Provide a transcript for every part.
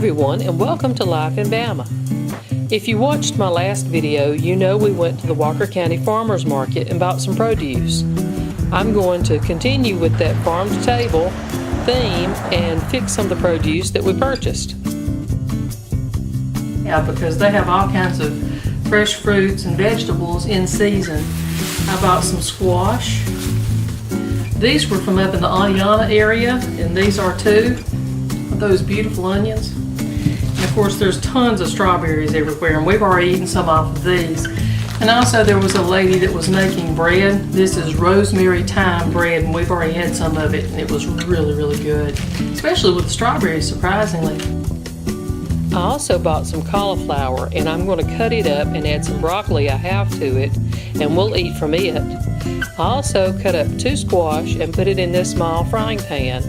everyone, and welcome to Life in Bama. If you watched my last video, you know we went to the Walker County Farmers Market and bought some produce. I'm going to continue with that farm to table theme and fix some of the produce that we purchased. Yeah, because they have all kinds of fresh fruits and vegetables in season. I bought some squash. These were from up in the Aniana area, and these are too. Those beautiful onions. And of course there's tons of strawberries everywhere, and we've already eaten some off of these. And also there was a lady that was making bread. This is rosemary thyme bread, and we've already had some of it, and it was really good, especially with the strawberries, surprisingly. I also bought some cauliflower, and I'm going to cut it up and add some broccoli I have to it, and we'll eat from it. I also cut up 2 squash and put it in this small frying pan.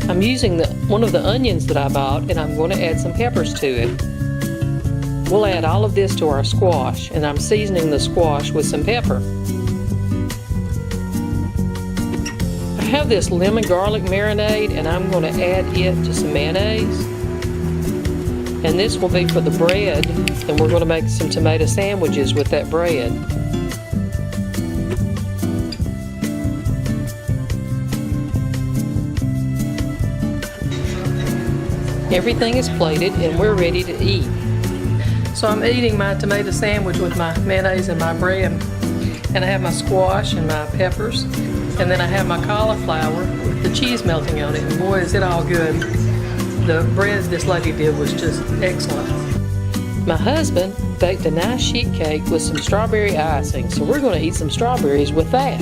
I'm using one of the onions that I bought, and I'm going to add some peppers to it. We'll add all of this to our squash, and I'm seasoning the squash with some pepper. I have this lemon garlic marinade, and I'm going to add it to some mayonnaise. And this will be for the bread, and we're going to make some tomato sandwiches with that bread. Everything is plated and we're ready to eat. So I'm eating my tomato sandwich with my mayonnaise and my bread. And I have my squash and my peppers. And then I have my cauliflower with the cheese melting on it. And boy, is it all good. The bread this lady did was just excellent. My husband baked a nice sheet cake with some strawberry icing. So we're going to eat some strawberries with that.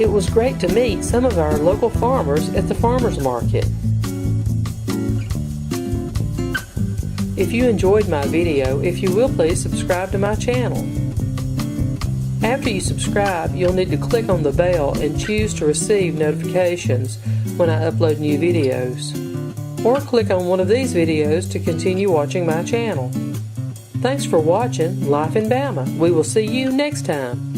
It was great to meet some of our local farmers at the farmers market. If you enjoyed my video, if you will please subscribe to my channel. After you subscribe, you'll need to click on the bell and choose to receive notifications when I upload new videos. Or click on one of these videos to continue watching my channel. Thanks for watching Life in Bama. We will see you next time.